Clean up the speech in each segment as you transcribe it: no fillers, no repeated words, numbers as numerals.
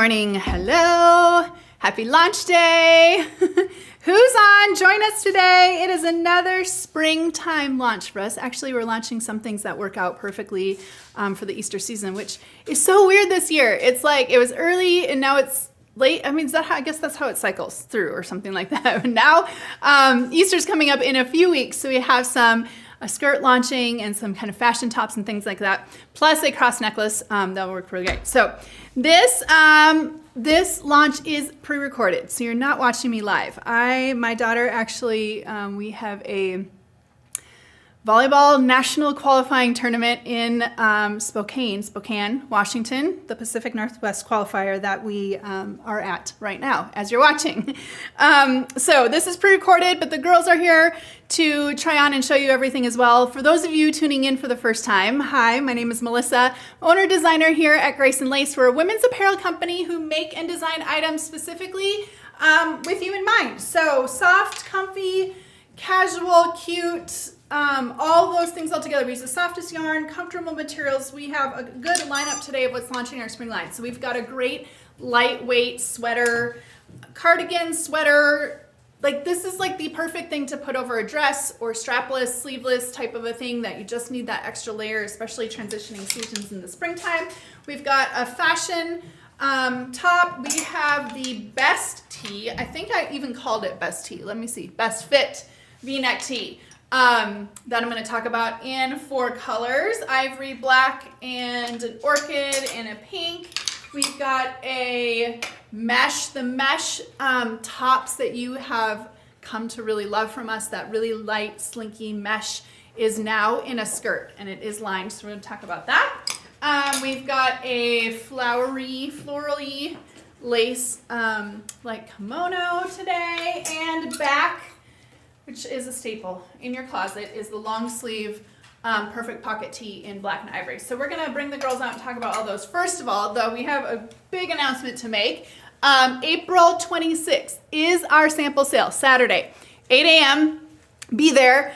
morning. Hello. Happy launch day. Who's on? Join us today. It is another springtime launch for us. Actually, we're launching some things that work out perfectly for the Easter season, which is so weird this year. It's like it was early and now it's late. I mean, is that how, I guess that's how it cycles through or something like that. Now Easter's coming up in a few weeks. So we have a skirt launching and some kind of fashion tops and things like that. Plus a cross necklace that'll work really great. So this launch is pre-recorded, so you're not watching me live. My daughter actually, we have a volleyball national qualifying tournament in Spokane, Washington, the Pacific Northwest qualifier that we are at right now as you're watching. So this is pre-recorded, but the girls are here to try on and show you everything as well. For those of you tuning in for the first time, hi, my name is Melissa, owner designer here at Grace & Lace. We're a women's apparel company who make and design items specifically with you in mind. So soft, comfy, casual, cute, all those things all together. We use the softest yarn, comfortable materials. We have a good lineup today of what's launching our spring line. So we've got a great lightweight sweater, cardigan, sweater. Like this is like the perfect thing to put over a dress or strapless, sleeveless type of a thing that you just need that extra layer, especially transitioning seasons in the springtime. We've got a fashion top. We have the best tee. I think I even called it best tee. Let me see. Best fit V-neck tee. That I'm going to talk about in 4 colors, ivory, black, and an orchid, and a pink. We've got the mesh tops that you have come to really love from us. That really light, slinky mesh is now in a skirt, and it is lined, so we're going to talk about that. We've got a flowery, florally lace like kimono today, and back, which is a staple in your closet, is the long sleeve perfect pocket tee in black and ivory. So we're gonna bring the girls out and talk about all those. First of all, though, we have a big announcement to make. April 26th is our sample sale, Saturday, 8 a.m. Be there.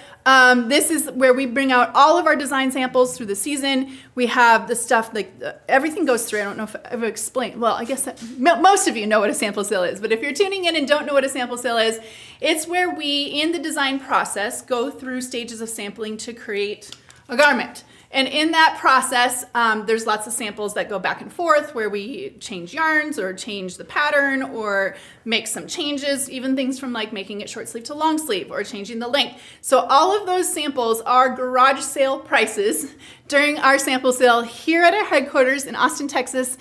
This is where we bring out all of our design samples through the season. We have the stuff, like everything goes through. I don't know if I've explained. Well, I guess most of you know what a sample sale is, but if you're tuning in and don't know what a sample sale is, it's where we, in the design process, go through stages of sampling to create a garment. And in that process, there's lots of samples that go back and forth where we change yarns or change the pattern or make some changes, even things from like making it short sleeve to long sleeve or changing the length. So all of those samples are garage sale prices during our sample sale here at our headquarters in Austin, Texas.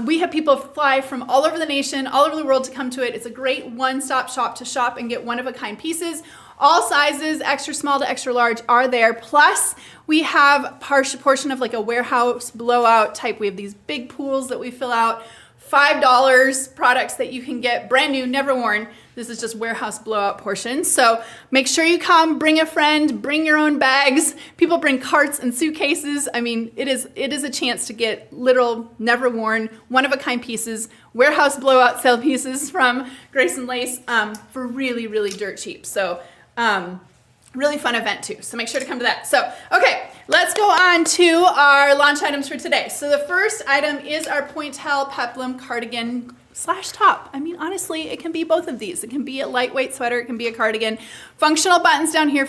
We have people fly from all over the nation, all over the world to come to it. It's a great one-stop shop to shop and get one-of-a-kind pieces. All sizes, extra small to extra large, are there. Plus, we have a portion of like a warehouse blowout type. We have these big pools that we fill out. $5 products that you can get brand new, never worn. This is just warehouse blowout portion. So make sure you come, bring a friend, bring your own bags. People bring carts and suitcases. I mean, it is a chance to get literal, never worn, one-of-a-kind pieces, warehouse blowout sale pieces from Grace & Lace for really, really dirt cheap. So really fun event too. So make sure to come to that. So, okay, let's go on to our launch items for today. So the first item is our Pointelle Peplum cardigan / top. I mean, honestly, it can be both of these. It can be a lightweight sweater. It can be a cardigan. Functional buttons down here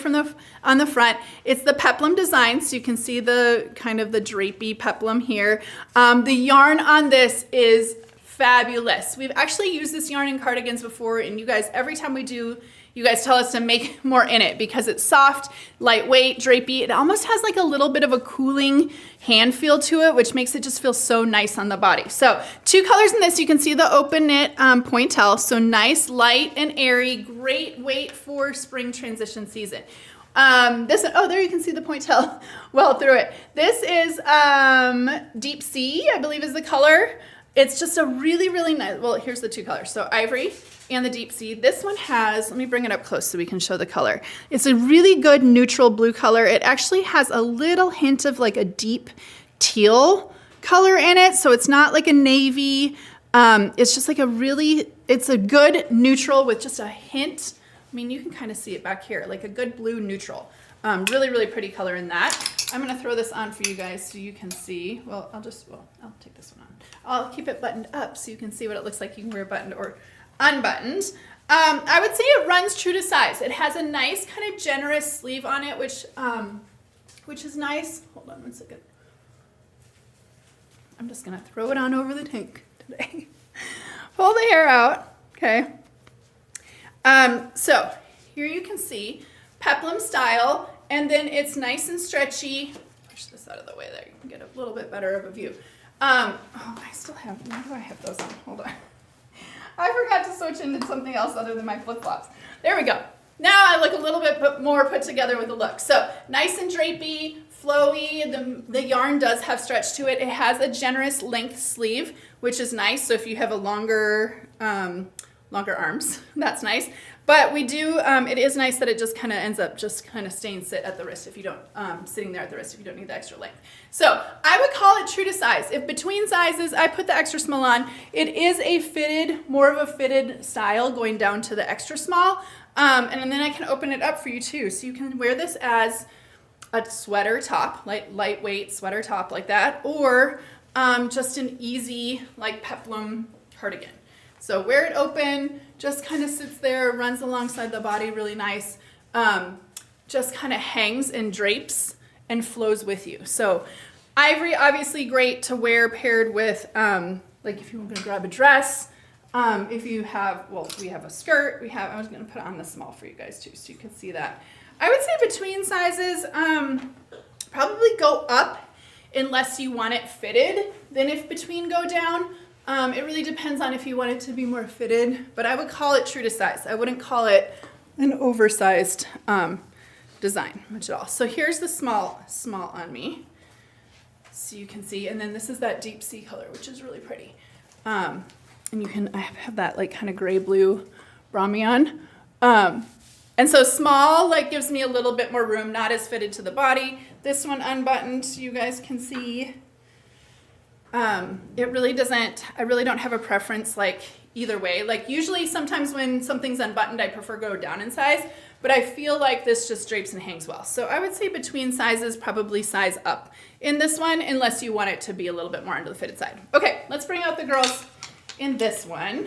on the front. It's the Peplum design, so you can see the kind of the drapey Peplum here. The yarn on this is fabulous. We've actually used this yarn in cardigans before, and you guys, every time we do, you guys tell us to make more in it because it's soft, lightweight, drapey. It almost has like a little bit of a cooling hand feel to it, which makes it just feel so nice on the body. So 2 colors in this. You can see the open knit Pointelle. So nice, light and airy, great weight for spring transition season. This one, oh, there you can see the Pointelle well through it. This is Deep Sea, I believe is the color. It's just a really, really nice, well, here's the 2 colors. So ivory and the deep sea. This one has, let me bring it up close so we can show the color. It's a really good neutral blue color. It actually has a little hint of like a deep teal color in it. So it's not like a navy. It's just like it's a good neutral with just a hint. I mean, you can kind of see it back here, like a good blue neutral. Really, really pretty color in that. I'm gonna throw this on for you guys so you can see. Well, I'll take this one on. I'll keep it buttoned up so you can see what it looks like. You can wear buttoned or unbuttoned. I would say it runs true to size. It has a nice kind of generous sleeve on it, which is nice. Hold on one second. I'm just gonna throw it on over the tank today. Pull the hair out, okay. So here you can see Peplum style, and then it's nice and stretchy. Push this out of the way there, you can get a little bit better of a view. Oh, I still have, why do I have those on? Hold on. I forgot to switch into something else other than my flip-flops. There we go. Now I look a little bit more put together with the look. So nice and drapey, flowy. The yarn does have stretch to it. It has a generous length sleeve, which is nice. So if you have a longer arms, that's nice. But we do, it is nice that it just kind of ends up just kind of staying sit at the wrist if you don't, sitting there at the wrist if you don't need the extra length. So I would call it true to size. If between sizes, I put the extra small on, it is a fitted, more of a fitted style going down to the extra small. And then I can open it up for you too. So you can wear this as a sweater top, lightweight sweater top like that, or just an easy like Peplum cardigan. So wear it open, just kind of sits there, runs alongside the body really nice, just kind of hangs and drapes and flows with you. So ivory, obviously great to wear paired with, like if you were gonna grab a dress, if you have, well, we have a skirt, I was gonna put on the small for you guys too, so you can see that. I would say between sizes, probably go up unless you want it fitted, then if between go down. It really depends on if you want it to be more fitted, but I would call it true to size. I wouldn't call it an oversized design much at all. So here's the small on me, so you can see, and then this is that deep sea color, which is really pretty. And I have that like kind of gray blue brahmi on. And so small like gives me a little bit more room, not as fitted to the body. This one unbuttoned, so you guys can see. It really doesn't, I really don't have a preference like either way. Like usually sometimes when something's unbuttoned, I prefer go down in size, but I feel like this just drapes and hangs well. So I would say between sizes, probably size up in this one, unless you want it to be a little bit more onto the fitted side. Okay, let's bring out the girls in this one.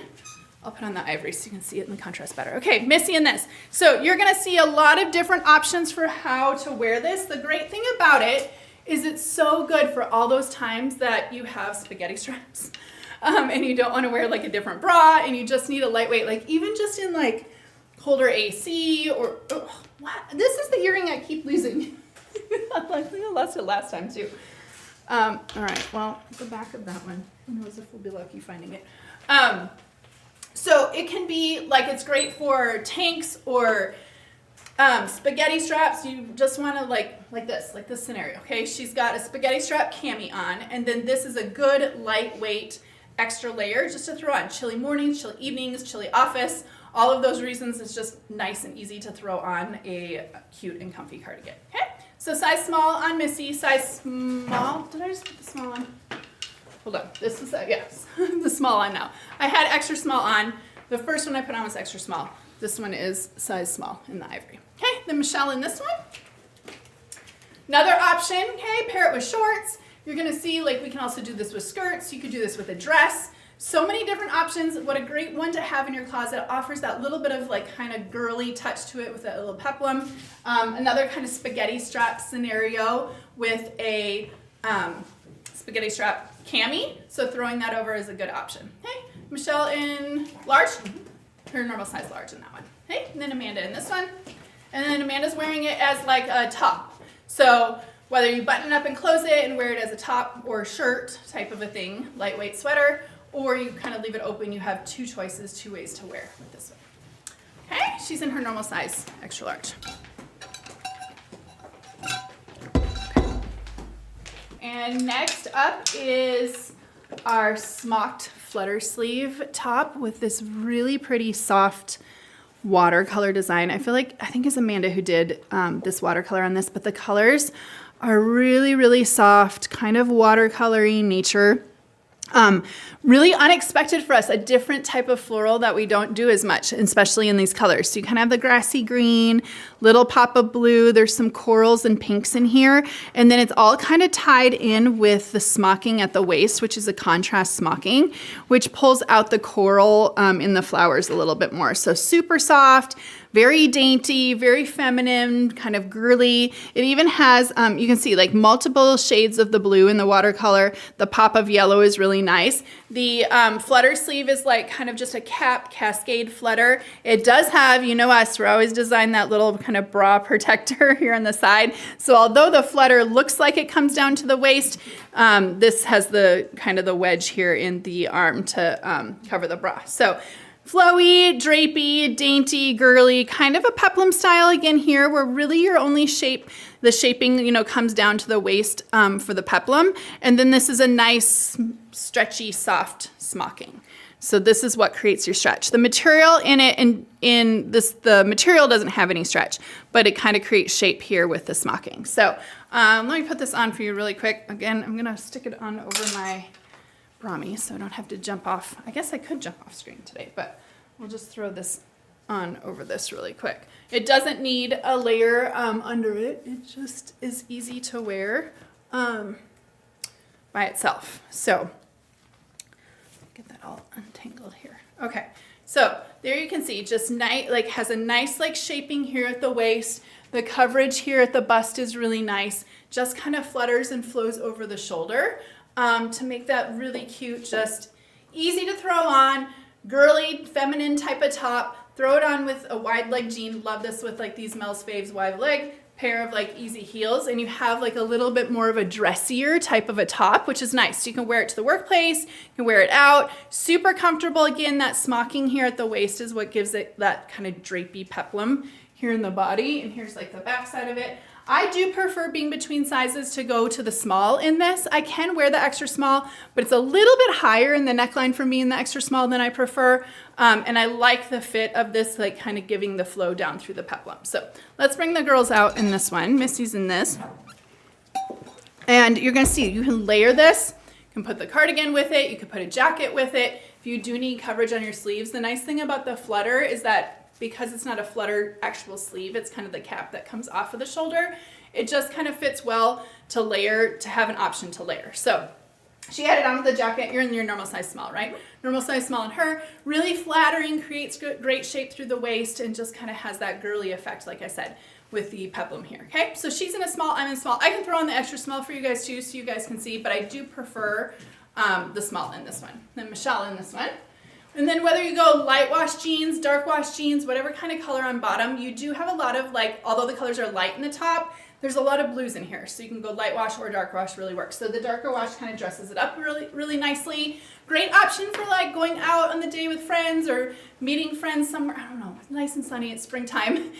I'll put on the ivory so you can see it in the contrast better. Okay, Missy in this. So you're gonna see a lot of different options for how to wear this. The great thing about it is it's so good for all those times that you have spaghetti straps and you don't want to wear like a different bra and you just need a lightweight, like even just in like colder AC or, oh, what? This is the earring I keep losing. I think I lost it last time too. All right, well, the back of that one, who knows if we'll be lucky finding it. So it can be like, it's great for tanks or spaghetti straps. You just want to like this scenario, okay? She's got a spaghetti strap cami on, and then this is a good lightweight extra layer just to throw on. Chilly mornings, chilly evenings, chilly office, all of those reasons it's just nice and easy to throw on a cute and comfy cardigan, okay? So size small on Missy, size small, did I just put the small on? Hold on, this is, yes, the small on now. I had extra small on. The first one I put on was extra small. This one is size small in the ivory. Okay, then Michelle in this one. Another option, okay, pair it with shorts. You're gonna see, like we can also do this with skirts. You could do this with a dress. So many different options. What a great one to have in your closet. Offers that little bit of like kind of girly touch to it with that little peplum. Another kind of spaghetti strap scenario with a spaghetti strap cami. So throwing that over is a good option. Okay, Michelle in large. Her normal size large in that one. Okay, and then Amanda in this one. And then Amanda's wearing it as like a top. So whether you button up and close it and wear it as a top or shirt type of a thing, lightweight sweater, or you kind of leave it open, you have two choices, two ways to wear with this one. Okay, she's in her normal size, extra large. Okay. And next up is our Smocked Flutter Sleeve top with this really pretty soft watercolor design. I think it's Amanda who did this watercolor on this, but the colors are really, really soft, kind of watercolory nature. Really unexpected for us, a different type of floral that we don't do as much, especially in these colors. So you kind of have the grassy green, little pop of blue, there's some corals and pinks in here, and then it's all kind of tied in with the smocking at the waist, which is a contrast smocking, which pulls out the coral in the flowers a little bit more. So super soft, very dainty, very feminine, kind of girly. It even has, you can see like multiple shades of the blue in the watercolor. The pop of yellow is really nice. The flutter sleeve is like kind of just a cascade flutter. It does have, you know us, we're always design that little kind of bra protector here on the side. So although the flutter looks like it comes down to the waist, this has the kind of the wedge here in the arm to cover the bra. So flowy, drapey, dainty, girly, kind of a peplum style again here, where really your only shape, the shaping, you know, comes down to the waist for the peplum. And then this is a nice, stretchy, soft smocking. So this is what creates your stretch. The material in it, the material doesn't have any stretch, but it kind of creates shape here with the smocking. So let me put this on for you really quick. Again, I'm gonna stick it on over my Brahmi, so I don't have to jump off. I guess I could jump off screen today, but we'll just throw this on over this really quick. It doesn't need a layer under it. It just is easy to wear by itself. So get that all untangled here. Okay, so there you can see, just nice, like has a nice like shaping here at the waist. The coverage here at the bust is really nice. Just kind of flutters and flows over the shoulder. To make that really cute, just easy to throw on, girly, feminine type of top. Throw it on with a wide leg jean. Love this with like these Mel's Faves wide leg, pair of like easy heels, and you have like a little bit more of a dressier type of a top, which is nice. So you can wear it to the workplace, you can wear it out. Super comfortable. Again, that smocking here at the waist is what gives it that kind of drapey peplum here in the body. And here's like the back side of it. I do prefer being between sizes to go to the small in this. I can wear the extra small, but it's a little bit higher in the neckline for me in the extra small than I prefer. And I like the fit of this, like kind of giving the flow down through the peplum. So let's bring the girls out in this one. Missy's in this. And you're gonna see, you can layer this. You can put the cardigan with it. You can put a jacket with it. If you do need coverage on your sleeves, the nice thing about the flutter is that because it's not a flutter actual sleeve, it's kind of the cap that comes off of the shoulder. It just kind of fits well to layer, to have an option to layer. So she had it on with the jacket. You're in your normal size small, right? Normal size small on her. Really flattering, creates great shape through the waist, and just kind of has that girly effect, like I said, with the peplum here, okay? So she's in a small, I'm in small. I can throw on the extra small for you guys too, so you guys can see, but I do prefer the small in this one. Then Michelle in this one. And then whether you go light wash jeans, dark wash jeans, whatever kind of color on bottom, you do have a lot of like, although the colors are light in the top, there's a lot of blues in here. So you can go light wash or dark wash, really works. So the darker wash kind of dresses it up really, really nicely. Great option for like going out on the day with friends or meeting friends somewhere, I don't know, nice and sunny, it's springtime.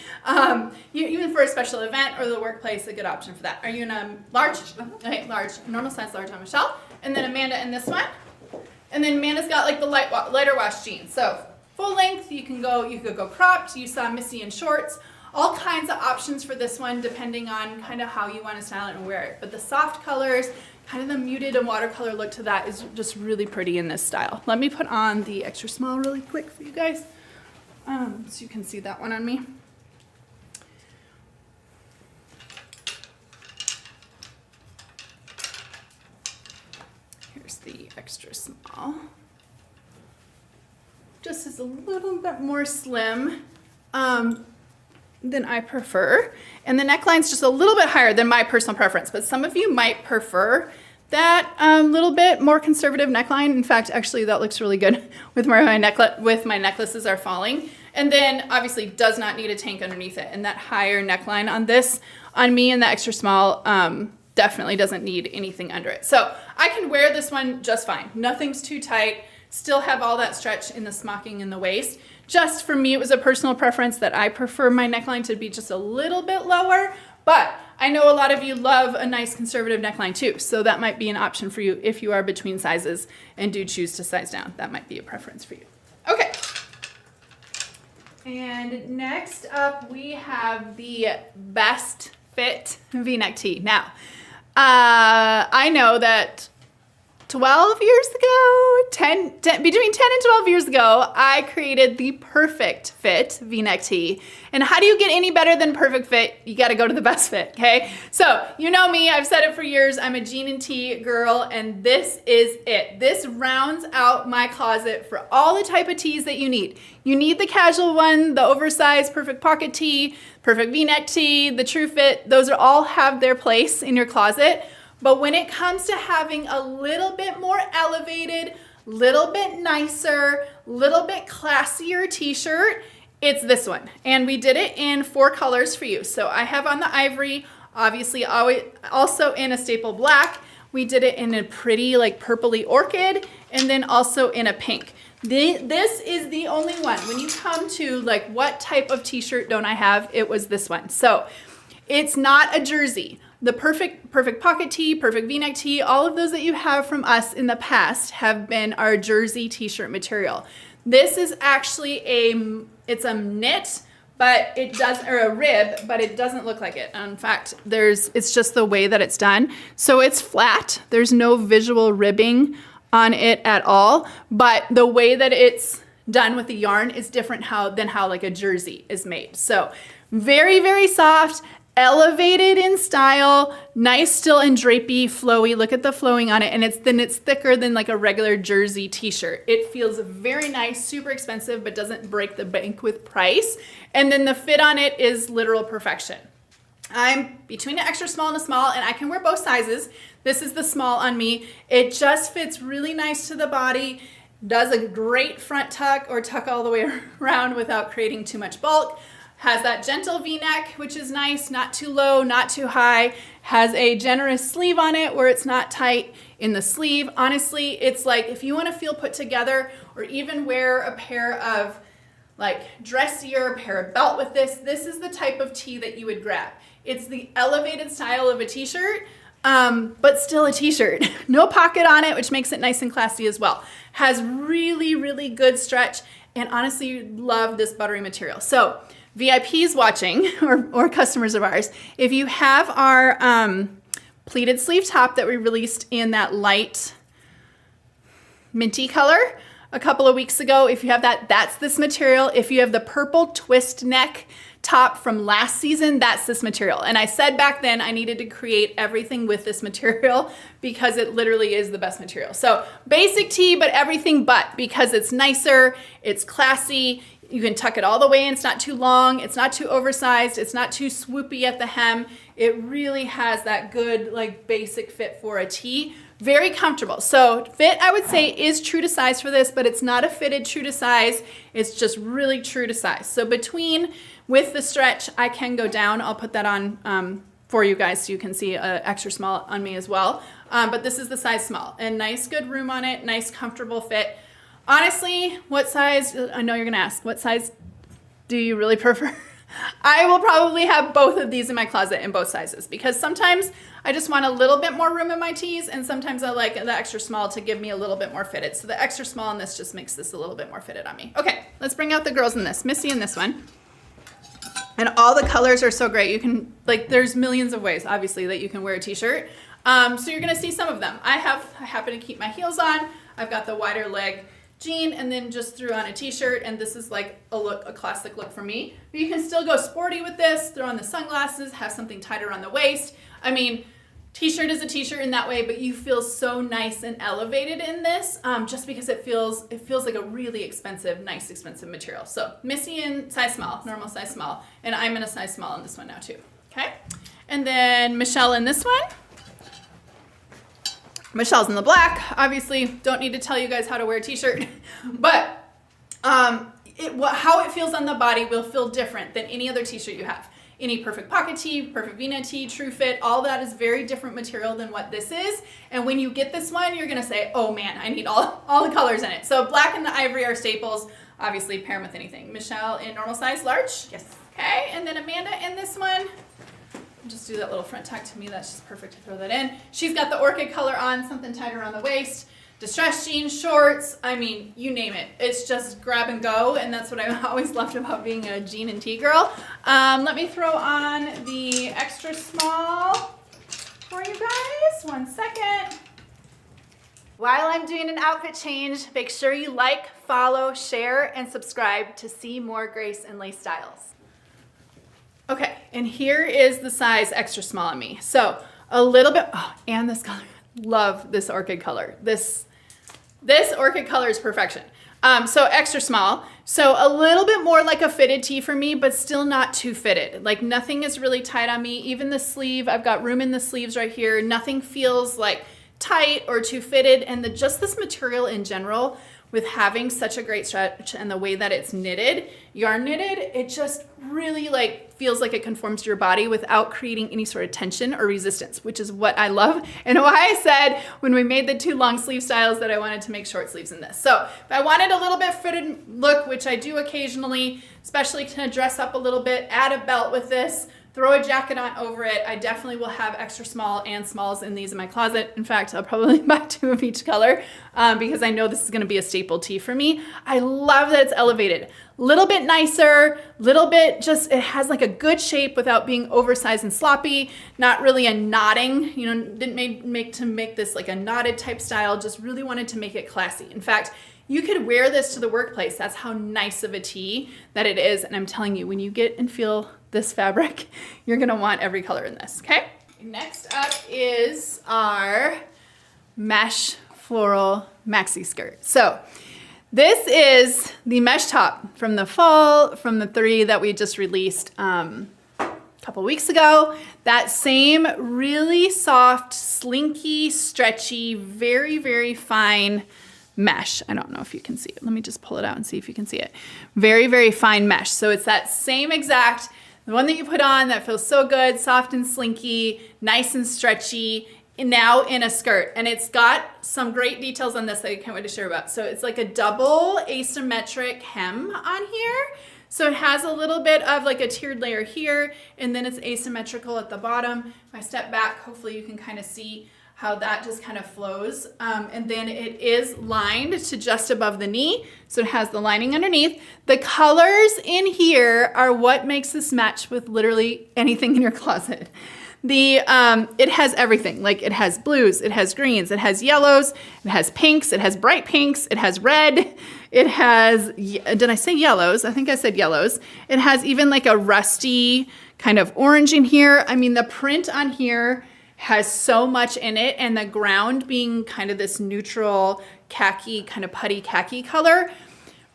Even for a special event or the workplace, a good option for that. Are you in a large? Okay, large, normal size large on Michelle. And then Amanda in this one. And then Amanda's got like the lighter wash jeans. So full length, you could go cropped. You saw Missy in shorts. All kinds of options for this one depending on kind of how you want to style it and wear it. But the soft colors, kind of the muted and watercolor look to that is just really pretty in this style. Let me put on the extra small really quick for you guys so you can see that one on me. The extra small. Just is a little bit more slim than I prefer. And the neckline's just a little bit higher than my personal preference, but some of you might prefer that little bit more conservative neckline. In fact, actually that looks really good with my necklaces are falling. And then obviously does not need a tank underneath it. And that higher neckline on this, on me and the extra small, definitely doesn't need anything under it. So I can wear this one just fine. Nothing's too tight. Still have all that stretch in the smocking in the waist. Just for me, it was a personal preference that I prefer my neckline to be just a little bit lower, but I know a lot of you love a nice conservative neckline too. So that might be an option for you if you are between sizes and do choose to size down. That might be a preference for you. Okay. And next up we have the Best Fit V-neck tee. Now, I know that 12 years ago, between 10 and 12 years ago, I created the perfect fit V-neck tee. And how do you get any better than perfect fit? You got to go to the best fit, okay? So you know me, I've said it for years, I'm a jean and tee girl, and this is it. This rounds out my closet for all the type of tees that you need. You need the casual one, the oversized perfect pocket tee, perfect V-neck tee, the true fit. Those are all have their place in your closet. But when it comes to having a little bit more elevated, little bit nicer, little bit classier t-shirt, it's this one. And we did it in 4 colors for you. So I have on the ivory, obviously also in a staple black. We did it in a pretty like purpley orchid, and then also in a pink. This is the only one. When you come to like what type of t-shirt don't I have, it was this one. So it's not a jersey. The perfect pocket tee, perfect V-neck tee, all of those that you have from us in the past have been our jersey t-shirt material. This is actually it's a knit, but it does, or a rib, but it doesn't look like it. In fact, it's just the way that it's done. So it's flat. There's no visual ribbing on it at all, but the way that it's done with the yarn is different than how like a jersey is made. So very, very soft, elevated in style, nice still and drapey, flowy. Look at the flowing on it, and it's thicker than like a regular jersey t-shirt. It feels very nice, super expensive, but doesn't break the bank with price. And then the fit on it is literal perfection. I'm between an extra small and a small, and I can wear both sizes. This is the small on me. It just fits really nice to the body, does a great front tuck or tuck all the way around without creating too much bulk. Has that gentle V-neck, which is nice, not too low, not too high. Has a generous sleeve on it where it's not tight in the sleeve. Honestly, it's like if you want to feel put together or even wear a pair of like dressier pair of belt with this is the type of tee that you would grab. It's the elevated style of a t-shirt, but still a t-shirt. No pocket on it, which makes it nice and classy as well. Has really, really good stretch, and honestly, love this buttery material. So VIPs watching, or customers of ours, if you have our pleated sleeve top that we released in that light minty color a couple of weeks ago, if you have that, that's this material. If you have the purple twist neck top from last season, that's this material. And I said back then I needed to create everything with this material because it literally is the best material. So basic tee, but everything but, because it's nicer, it's classy. You can tuck it all the way in. It's not too long. It's not too oversized. It's not too swoopy at the hem. It really has that good like basic fit for a tee. Very comfortable. So fit, I would say, is true to size for this, but it's not a fitted true to size. It's just really true to size. So with the stretch, I can go down. I'll put that on for you guys so you can see extra small on me as well. But this is the size small, and nice good room on it. Nice comfortable fit. Honestly, what size, I know you're gonna ask, what size do you really prefer? I will probably have both of these in my closet in both sizes, because sometimes I just want a little bit more room in my tees, and sometimes I like the extra small to give me a little bit more fitted. So the extra small in this just makes this a little bit more fitted on me. Okay, let's bring out the girls in this. Missy in this one. And all the colors are so great. You can, like, there's millions of ways, obviously, that you can wear a t-shirt. So you're gonna see some of them. I happen to keep my heels on. I've got the wider leg jean, and then just threw on a t-shirt, and this is like a classic look for me. But you can still go sporty with this, throw on the sunglasses, have something tighter on the waist. I mean, t-shirt is a t-shirt in that way, but you feel so nice and elevated in this, just because it feels like a really expensive, nice expensive material. So Missy in size small, normal size small, and I'm in a size small in this one now too. Okay, and then Michelle in this one. Michelle's in the black. Obviously, don't need to tell you guys how to wear a t-shirt, but how it feels on the body will feel different than any other t-shirt you have. Any perfect pocket tee, perfect V-neck tee, true fit, all that is very different material than what this is. And when you get this one, you're gonna say, oh man, I need all the colors in it. So black and the ivory are staples. Obviously, pair them with anything. Michelle in normal size, large? Yes. Okay, and then Amanda in this one. Just do that little front tuck to me. That's just perfect to throw that in. She's got the orchid color on, something tighter on the waist. Distressed jeans, shorts, I mean, you name it. It's just grab and go, and that's what I always loved about being a jean and tee girl. Let me throw on the extra small for you guys. 1 second. While I'm doing an outfit change, make sure you like, follow, share, and subscribe to see more Grace and Lace styles. Okay, and here is the size extra small on me. So a little bit, oh, and this color, love this orchid color. This orchid color is perfection. So extra small. So a little bit more like a fitted tee for me, but still not too fitted. Like nothing is really tight on me. Even the sleeve, I've got room in the sleeves right here. Nothing feels like tight or too fitted. And just this material in general, with having such a great stretch and the way that it's knitted, yarn knitted, it just really like feels like it conforms to your body without creating any sort of tension or resistance, which is what I love and why I said when we made the 2 long sleeve styles that I wanted to make short sleeves in this. So if I wanted a little bit fitted look, which I do occasionally, especially to dress up a little bit, add a belt with this, throw a jacket on over it. I definitely will have extra small and smalls in these in my closet. In fact, I'll probably buy 2 of each color because I know this is gonna be a staple tee for me. I love that it's elevated. Little bit nicer, little bit just, it has like a good shape without being oversized and sloppy, not really a knotting, you know, didn't make this like a knotted type style, just really wanted to make it classy. In fact, you could wear this to the workplace. That's how nice of a tee that it is. And I'm telling you, when you get and feel this fabric, you're gonna want every color in this, okay? Next up is our Mesh Floral Maxi Skirt. So this is the mesh top from the fall, from the 3 that we just released a couple weeks ago. That same really soft, slinky, stretchy, very, very fine mesh. I don't know if you can see it. Let me just pull it out and see if you can see it. Very, very fine mesh. So it's that same exact, the one that you put on that feels so good, soft and slinky, nice and stretchy, now in a skirt. And it's got some great details on this that I can't wait to share about. So it's like a double asymmetric hem on here. So it has a little bit of like a tiered layer here, and then it's asymmetrical at the bottom. If I step back, hopefully you can kind of see how that just kind of flows. And then it is lined to just above the knee. So it has the lining underneath. The colors in here are what makes this match with literally anything in your closet. It has everything. Like it has blues, it has greens, it has yellows, it has pinks, it has bright pinks, it has red, it has, did I say yellows? I think I said yellows. It has even like a rusty kind of orange in here. I mean, the print on here has so much in it, and the ground being kind of this neutral khaki, kind of putty khaki color,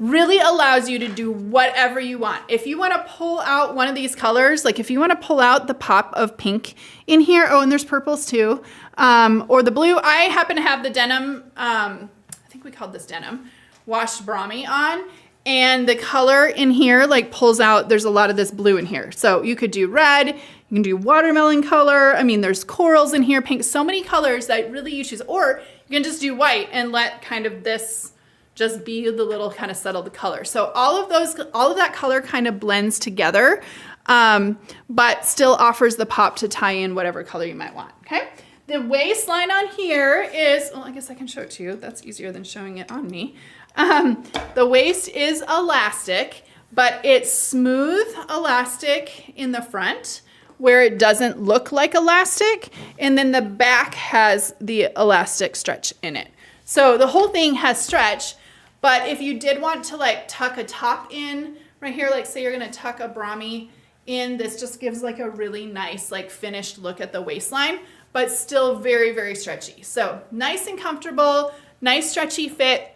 really allows you to do whatever you want. If you want to pull out one of these colors, like if you want to pull out the pop of pink in here, oh, and there's purples too, or the blue. I happen to have the denim, I think we called this denim, washed Brahmi on, and the color in here like pulls out, there's a lot of this blue in here. So you could do red, you can do watermelon color. I mean, there's corals in here, pink, so many colors that really you choose. Or you can just do white and let kind of this just be the little kind of settled color. So all of that color kind of blends together, but still offers the pop to tie in whatever color you might want, okay? The waistline on here is, well, I guess I can show it to you. That's easier than showing it on me. The waist is elastic, but it's smooth elastic in the front where it doesn't look like elastic, and then the back has the elastic stretch in it. So the whole thing has stretch, but if you did want to like tuck a top in right here, like say you're gonna tuck a Brahmi in, this just gives like a really nice like finished look at the waistline, but still very, very stretchy. So nice and comfortable, nice stretchy fit.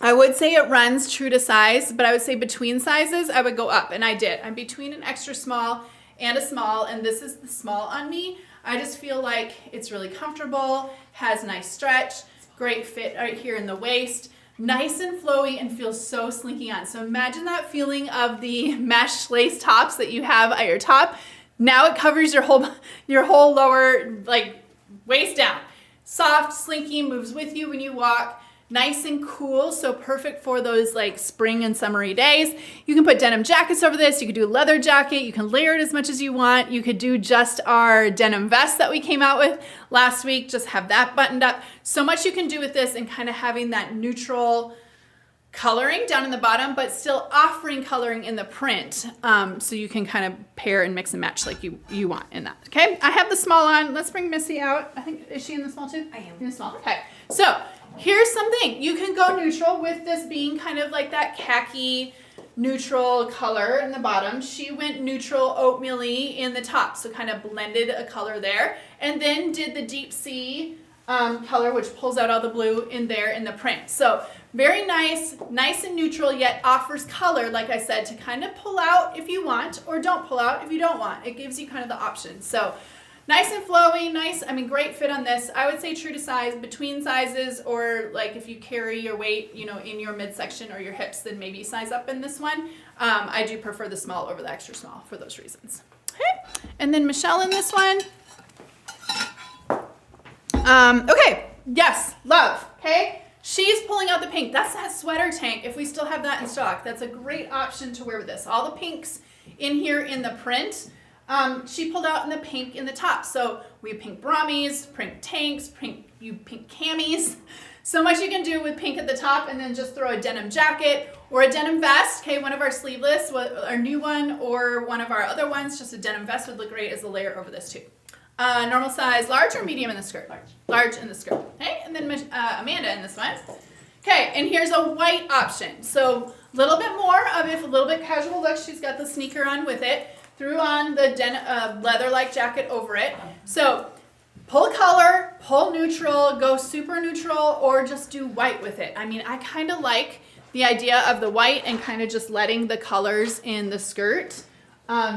I would say it runs true to size, but I would say between sizes, I would go up, and I did. I'm between an extra small and a small, and this is the small on me. I just feel like it's really comfortable, has nice stretch, great fit right here in the waist, nice and flowy, and feels so slinky on. So imagine that feeling of the mesh lace tops that you have at your top. Now it covers your whole lower like waist down. Soft, slinky, moves with you when you walk. Nice and cool, so perfect for those like spring and summery days. You can put denim jackets over this. You could do a leather jacket. You can layer it as much as you want. You could do just our denim vest that we came out with last week. Just have that buttoned up. So much you can do with this, and kind of having that neutral coloring down in the bottom, but still offering coloring in the print. So you can kind of pair and mix and match like you want in that, okay? I have the small on. Let's bring Missy out. I think, is she in the small too? I am. In the small, okay. So here's something. You can go neutral with this being kind of like that khaki neutral color in the bottom. She went neutral oatmeal-y in the top, so kind of blended a color there, and then did the deep sea color, which pulls out all the blue in there in the print. So very nice and neutral, yet offers color, like I said, to kind of pull out if you want, or don't pull out if you don't want. It gives you kind of the option. So nice and flowy, nice, I mean, great fit on this. I would say true to size, between sizes, or like if you carry your weight, you know, in your midsection or your hips, then maybe size up in this one. I do prefer the small over the extra small for those reasons. Okay, and then Michelle in this one. Okay, yes, love, okay? She's pulling out the pink. That's that sweater tank, if we still have that in stock. That's a great option to wear with this. All the pinks in here in the print. She pulled out in the pink in the top. So we have pink bramies, pink tanks, pink camis. So much you can do with pink at the top, and then just throw a denim jacket or a denim vest. Okay, one of our sleeveless, our new one, or one of our other ones, just a denim vest would look great as a layer over this too. Normal size, large or medium in the skirt? Large in the skirt. Okay, and then Amanda in this one. Okay, and here's a white option. So a little bit more of a little bit casual look. She's got the sneaker on with it. Threw on the leather-like jacket over it. So pull color, pull neutral, go super neutral, or just do white with it. I mean, I kind of like the idea of the white and kind of just letting the colors in the skirt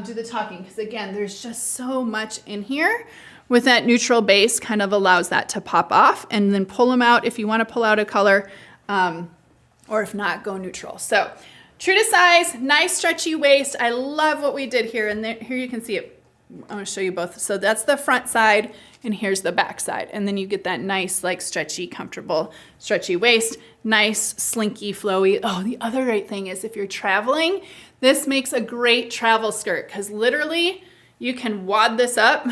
do the talking, because again, there's just so much in here. With that neutral base, kind of allows that to pop off, and then pull them out if you want to pull out a color, or if not, go neutral. So true to size, nice stretchy waist. I love what we did here, and here you can see it. I'm going to show you both. So that's the front side, and here's the back side, and then you get that nice, like, stretchy, comfortable, stretchy waist, nice, slinky, flowy. Oh, the other great thing is if you're traveling, this makes a great travel skirt, because literally you can wad this up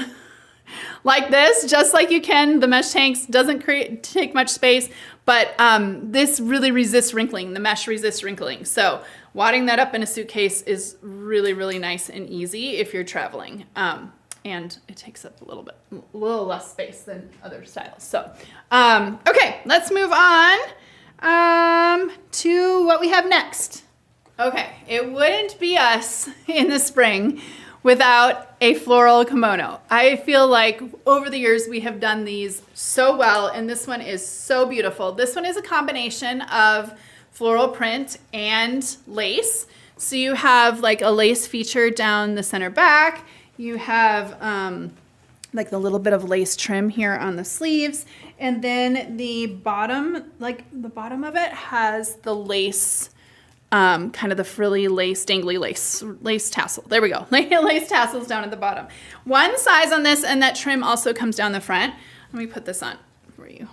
like this, just like you can. The mesh tanks doesn't take much space, but this really resists wrinkling. The mesh resists wrinkling. So wadding that up in a suitcase is really, really nice and easy if you're traveling. And it takes up a little less space than other styles. So, okay, let's move on to what we have next. Okay, it wouldn't be us in the spring without a floral kimono. I feel like over the years we have done these so well, and this one is so beautiful. This one is a combination of floral print and lace. So you have like a lace feature down the center back. You have like the little bit of lace trim here on the sleeves, and then the bottom, like the bottom of it has the lace, kind of the frilly lace, dangly lace tassel. There we go. Lace tassels down at the bottom. One size on this, and that trim also comes down the front. Let me put this on for you.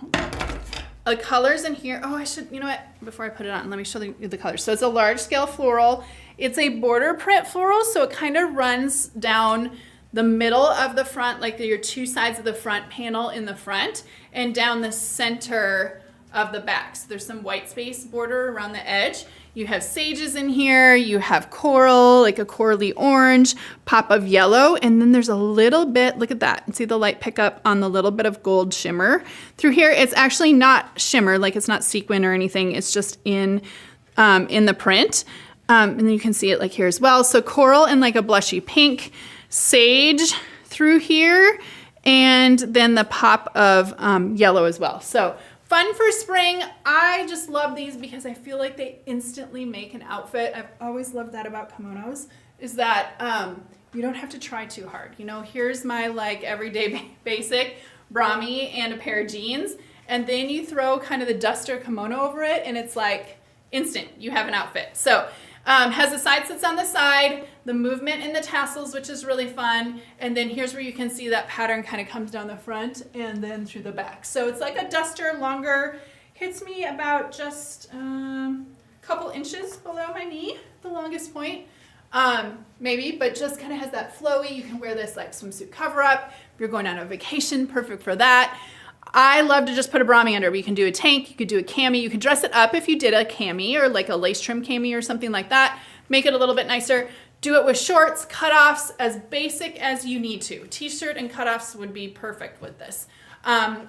The colors in here, oh, I should, you know what, before I put it on, let me show you the colors. So it's a large scale floral. It's a border print floral, so it kind of runs down the middle of the front, like your two sides of the front panel in the front, and down the center of the back. So there's some white space border around the edge. You have sages in here, you have coral, like a corally orange, pop of yellow, and then there's a little bit, look at that, see the light pick up on the little bit of gold shimmer through here. It's actually not shimmer, like it's not sequin or anything, it's just in the print. And then you can see it like here as well. So coral and like a blushy pink, sage through here, and then the pop of yellow as well. So fun for spring. I just love these because I feel like they instantly make an outfit. I've always loved that about kimonos, is that you don't have to try too hard. You know, here's my like everyday basic brami and a pair of jeans, and then you throw kind of the duster kimono over it, and it's like instant, you have an outfit. So has the side slits on the side, the movement in the tassels, which is really fun. And then here's where you can see that pattern kind of comes down the front and then through the back. So it's like a duster, longer, hits me about just a couple inches below my knee, the longest point, maybe, but just kind of has that flowy. You can wear this like swimsuit cover up. If you're going on a vacation, perfect for that. I love to just put a brami under, but you can do a tank, you could do a cami, you could dress it up if you did a cami or like a lace trim cami or something like that. Make it a little bit nicer. Do it with shorts, cutoffs, as basic as you need to. T-shirt and cutoffs would be perfect with this.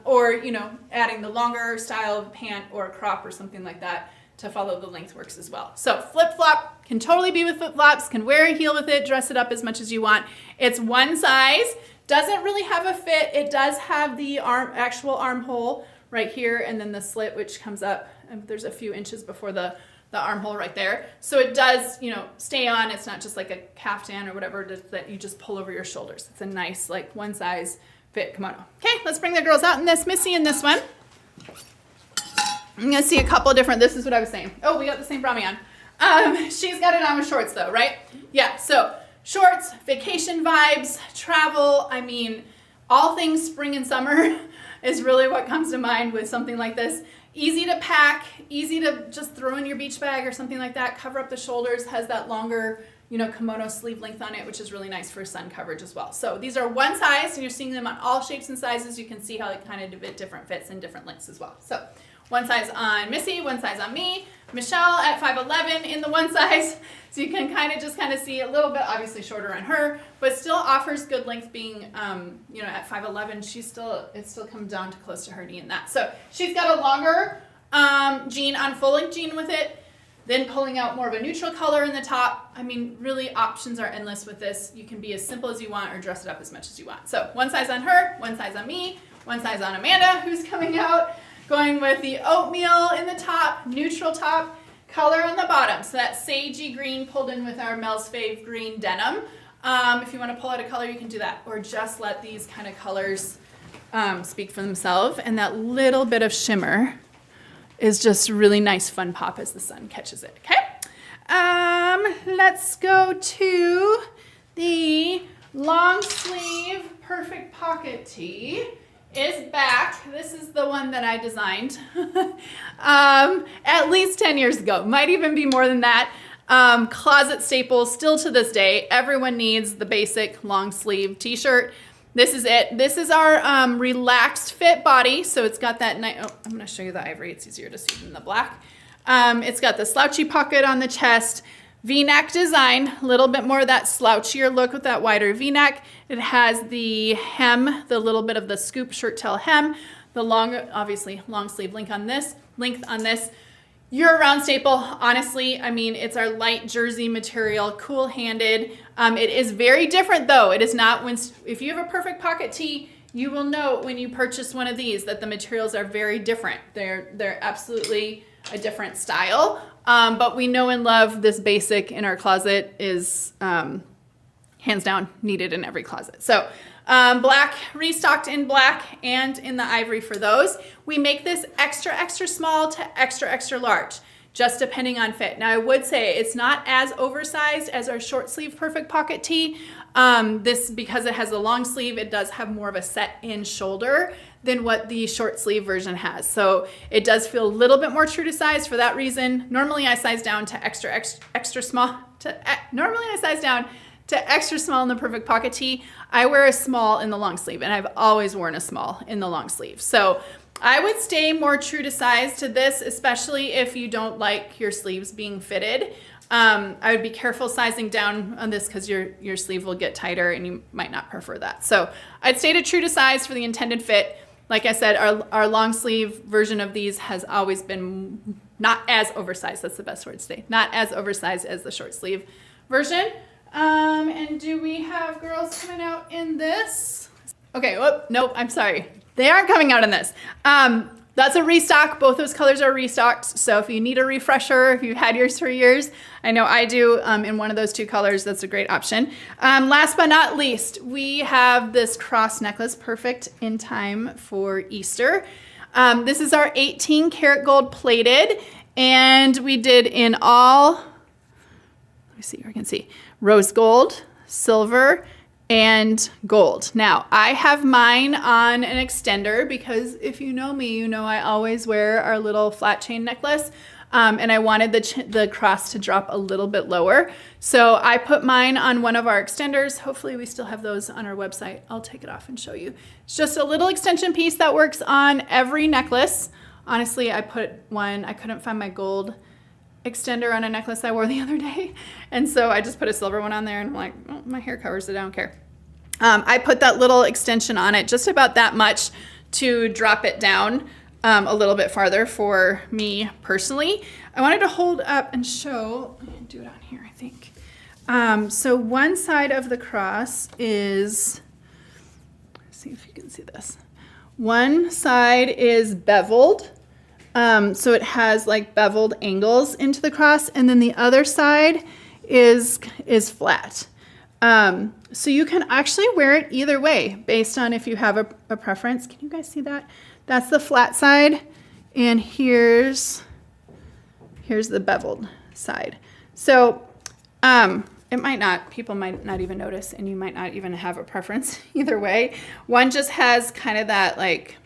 or, you know, adding the longer style of pant or crop or something like that to follow the length works as well. So flip-flop can totally be with flip-flops, can wear a heel with it, dress it up as much as you want. It's one size, doesn't really have a fit. It does have the actual armhole right here, and then the slit, which comes up, and there's a few inches before the armhole right there. So it does, you know, stay on. It's not just like a caftan or whatever that you just pull over your shoulders. It's a nice, like, one size fit kimono. Okay, let's bring the girls out in this. Missy in this one. I'm gonna see a couple different, this is what I was saying. Oh, we got the same brownie on. She's got it on with shorts though, right? Yeah, so shorts, vacation vibes, travel. I mean, all things spring and summer is really what comes to mind with something like this. Easy to pack, easy to just throw in your beach bag or something like that. Cover up the shoulders, has that longer, you know, kimono sleeve length on it, which is really nice for sun coverage as well. So these are one size, and you're seeing them on all shapes and sizes. You can see how they kind of fit different fits and different lengths as well. So one size on Missy, one size on me. Michelle at 5'11" in the one size. So you can kind of see a little bit, obviously shorter on her, but still offers good length being, you know, at 5'11", it still comes down to close to her knee in that. So she's got a longer jean on full length jean with it, then pulling out more of a neutral color in the top. I mean, really options are endless with this. You can be as simple as you want or dress it up as much as you want. So one size on her, one size on me, one size on Amanda, who's coming out. Going with the oatmeal in the top, neutral top, color on the bottom. So that sagey green pulled in with our Mel's Fave green denim. If you want to pull out a color, you can do that. Or just let these kind of colors speak for themselves. And that little bit of shimmer is just really nice fun pop as the sun catches it. Okay. Let's go to the long sleeve perfect pocket tee. Is back. This is the one that I designed at least 10 years ago. Might even be more than that. Closet staple still to this day. Everyone needs the basic long sleeve t-shirt. This is it. This is our relaxed fit body. So it's got that nice, oh, I'm going to show you the ivory. It's easier to see than the black. It's got the slouchy pocket on the chest. V-neck design, a little bit more of that slouchier look with that wider V-neck. It has the hem, the little bit of the scoop shirt tail hem, the long, obviously long sleeve length on this. Year-round staple, honestly. I mean, it's our light jersey material, cool-handed. It is very different though. It is not if you have a perfect pocket tee, you will know when you purchase one of these that the materials are very different. They're absolutely a different style. But we know and love this basic in our closet is hands down needed in every closet. So black, restocked in black and in the ivory for those. We make this extra, extra small to extra, extra large, just depending on fit. Now I would say it's not as oversized as our short sleeve perfect pocket tee. This, because it has a long sleeve, it does have more of a set in shoulder than what the short sleeve version has. So it does feel a little bit more true to size for that reason. Normally I size down to extra small, normally I size down to extra small in the perfect pocket tee. I wear a small in the long sleeve, and I've always worn a small in the long sleeve. So I would stay more true to size to this, especially if you don't like your sleeves being fitted. I would be careful sizing down on this because your sleeve will get tighter and you might not prefer that. So I'd stay true to size for the intended fit. Like I said, our long sleeve version of these has always been not as oversized. That's the best word to say. Not as oversized as the short sleeve version. And do we have girls coming out in this? Okay, whoop, nope, I'm sorry. They aren't coming out in this. That's a restock. Both those colors are restocked. So if you need a refresher, if you've had yours for years, I know I do, in one of those two colors, that's a great option. Last but not least, we have this cross necklace, perfect in time for Easter. This is our 18 karat gold plated, and we did in all, let me see, you can see, rose gold, silver, and gold. Now, I have mine on an extender because if you know me, you know I always wear our little flat chain necklace, and I wanted the cross to drop a little bit lower. So I put mine on one of our extenders. Hopefully we still have those on our website. I'll take it off and show you. It's just a little extension piece that works on every necklace. Honestly, I couldn't find my gold extender on a necklace I wore the other day, and so I just put a silver one on there, and I'm like, oh, my hair covers it, I don't care. I put that little extension on it, just about that much, to drop it down a little bit farther for me personally. I wanted to hold up and show, do it on here, I think. So one side of the cross is, let's see if you can see this. One side is beveled, so it has like beveled angles into the cross, and then the other side is flat. So you can actually wear it either way based on if you have a preference. Can you guys see that? That's the flat side, and here's the beveled side. So people might not even notice, and you might not even have a preference either way. One just has kind of that, like,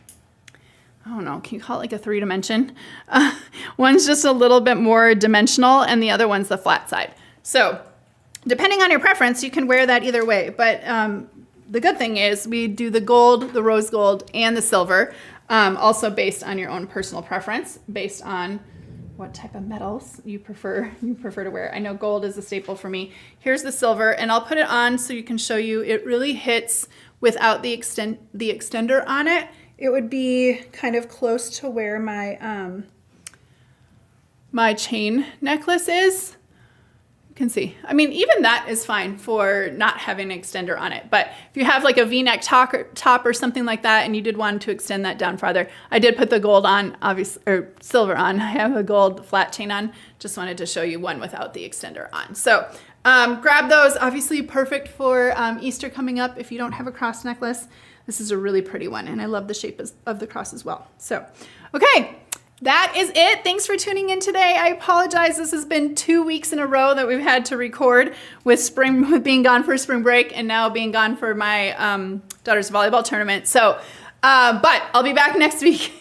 I don't know, can you call it like a 3-dimension? One's just a little bit more dimensional, and the other one's the flat side. So depending on your preference, you can wear that either way. But the good thing is we do the gold, the rose gold, and the silver, also based on your own personal preference, based on what type of metals you prefer to wear. I know gold is a staple for me. Here's the silver, and I'll put it on so you can show you. It really hits without the extender on it. It would be kind of close to where my my chain necklace is. You can see. I mean, even that is fine for not having an extender on it. But if you have like a V-neck top or something like that, and you did want to extend that down farther, I did put the gold on, obviously, or silver on. I have a gold flat chain on. Just wanted to show you one without the extender on. So grab those. Obviously perfect for Easter coming up if you don't have a cross necklace. This is a really pretty one, and I love the shape of the cross as well. So, okay. That is it. Thanks for tuning in today. I apologize. This has been 2 weeks in a row that we've had to record with being gone for spring break and now being gone for my daughter's volleyball tournament. So, but I'll be back next week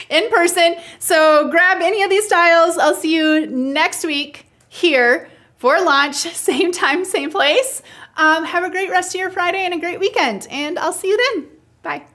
in person. So grab any of these styles. I'll see you next week here for launch. Same time, same place. Have a great rest of your Friday and a great weekend. And I'll see you then. Bye.